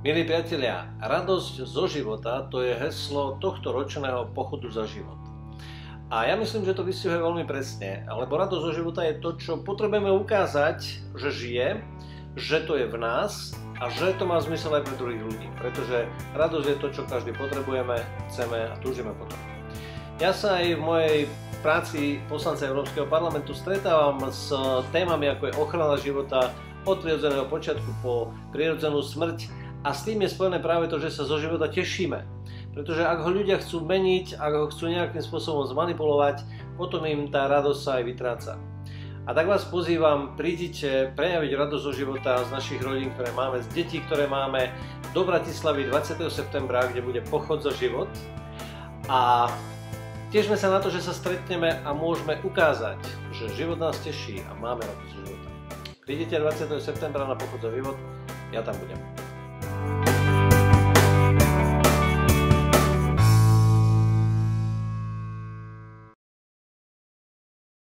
Milí priatelia, radosť zo života, to je heslo tohto ročného pochodu za život. A ja myslím, že to vystihuje veľmi presne, lebo radosť zo života je to, čo potrebujeme ukázať, že žije, že to je v nás a že to má zmysel aj pre druhých ľudí. Pretože radosť je to, čo každý potrebujeme, chceme a túžime potom. Ja sa aj v mojej práci poslanca Európskeho parlamentu stretávam s témami, ako je ochrana života od prirodzeného počiatku po prirodzenú smrť. A s tým je spojené práve to, že sa zo života tešíme. Pretože ak ho ľudia chcú meniť, ak ho chcú nejakým spôsobom zmanipulovať, potom im tá radosť sa aj vytráca. A tak vás pozývam, prídite prejaviť radosť zo života z našich rodín, ktoré máme, z detí, ktoré máme, do Bratislavy 20. septembra, kde bude pochod za život. A tešme sa na to, že sa stretneme a môžeme ukázať, že život nás teší a máme radosť zo života. Prídite 20. septembra na pochod za život, ja tam budem.